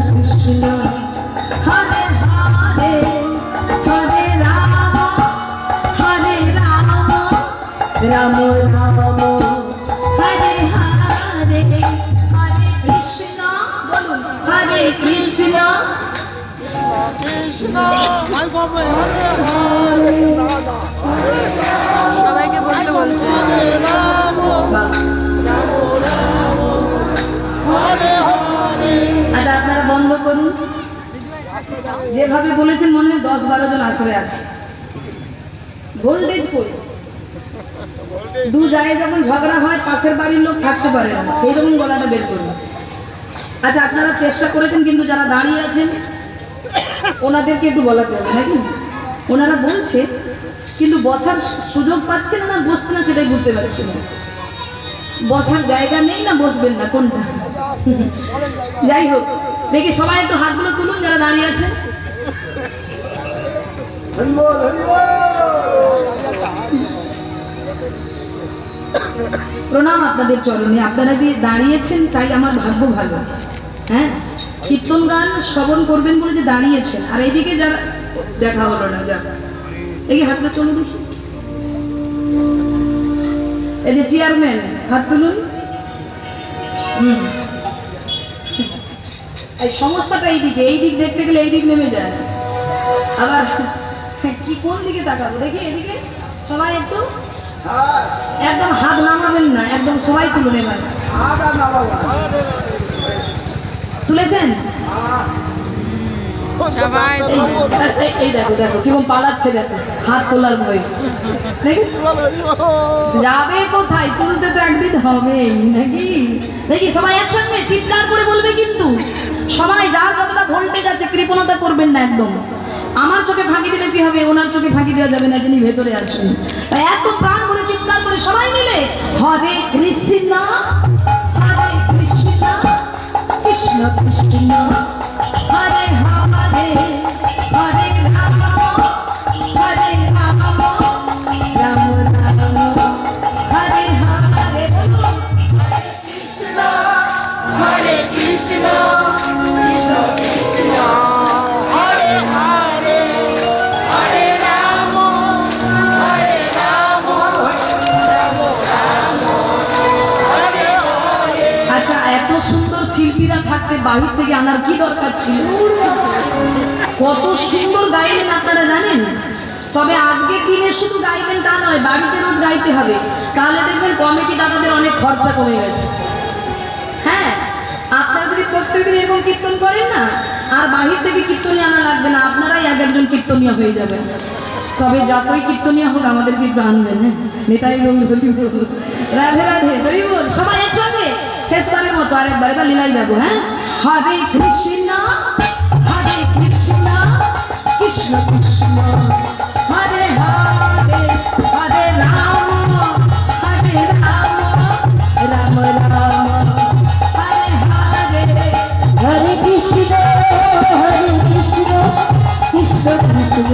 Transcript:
কৃষ্ণ হরে হরে হরে রাম রাম রাম হরে হরে হরে কৃষ্ণ বলুন হরে কৃষ্ণ সবাইকে বলতে বলছে। আচ্ছা আপনারা বন্ধ করুন। যেভাবে বলেছেন মনে হয় 10-12 জন আসরে আছে। ভোল্টেজ কই? দু জায়গায় যখন ঝগড়া হয় পাশের বাড়ির লোক থাকতে পারে না, সেই রকম গলাটা বের করুন। আচ্ছা আপনারা চেষ্টা করেছেন, কিন্তু যারা দাঁড়িয়ে আছেন ওনাদেরকে একটু বলাতে হবে নাকি? ওনারা বলছে কিন্তু বসার সুযোগ পাচ্ছেন না, বসছে না সেটাই বুঝতে পারছি না। বসার জায়গা নেই না বসবেন না কোনটা? যাই হোক, দেখি সবাই একটু হাতগুলো তুলুন যারা দাঁড়িয়ে আছেন। প্রণাম আপনাদের চরণে। আপনারা যে দাঁড়িয়েছেন তাই আমার ভাগ্য ভালো। হ্যাঁ, কীর্তন গান শ্রবণ করবেন বলে যে দাঁড়িয়েছেন। আর এইদিকে যারা দেখা হলো না, যা এই হাতটা তুলুন দেখি। এই যে চেয়ারম্যান হাত তুলুন। এই সমস্যাটা এইদিকে, এই দিক দেখতে গেলে এই দিক নেমে যায়। আবার কি কোন দিকে তাকাবো দেখি? এদিকে সবাই একটু একদম হাত নামাবেন না, একদম সবাই তুলুন। এবার তুলেছেন সবাই এই দেখো দেখো কিরকম পালাচ্ছে, দেখো হাত তোলার ভয়। যাবে কোথায়? তুলতে তো একদিন হবে নাকি? দেখি সবাই একসঙ্গে চিৎকার করে বলবে, কিন্তু সবাই যার যতটা ভোল্টেজ আছে কৃপণতা করবেন না একদম। আমার চোখে ফাঁকি দিলে কি হবে? ওনার চোখে ফাঁকি দেওয়া যাবে না, যিনি ভেতরে আছেন। তাই এত প্রাণ করে চিৎকার করে সবাই মিলে হরে কৃষ্ণ হরে কৃষ্ণ কৃষ্ণ কৃষ্ণ হরে হরে হরে রাম হরে রাম রাম রাম হরে হরে। বলুন কৃষ্ণ হরে কৃষ্ণ কৃষ্ণ কৃষ্ণ হরে হরে হরে রাম হরে রাম রাম রাম হরে হরে। আচ্ছা, এত সুন্দর শিল্পীরা থাকতে বাহির থেকে আনার কি দরকার ছিল? কত সুন্দর গাইলেন আপনারা জানেন। তবে আজকের দিনে শুধু গাইবেন তা নয়, বাড়িতে রোজ গাইতে হবে। তাহলে দেখবেন কমিটি দাদাদের অনেক খরচা কমে গেছে। হ্যাঁ, আপনারা যদি প্রত্যেকদিন এরকম কীর্তন করেন না, আর বাহির থেকে কীর্তনী আনা লাগবে না, আপনারাই এক একজন কীর্তনীয় হয়ে যাবেন। তবে যতই কীর্তনীয় হোক আমাদেরকে একটু আনবেন। হ্যাঁ, নেতাই গৌর রাধে রাধে হরি বল। সবাই একসঙ্গে শেষবারের মতো আরেকবার, এবার লীলায় যাবো। হ্যাঁ, হরে কৃষ্ণ হরে কৃষ্ণ কৃষ্ণ কৃষ্ণ হরে হরে হরে রাম হরে রাম রাম রাম হরে হরে হরে কৃষ্ণ কৃষ্ণ কৃষ্ণ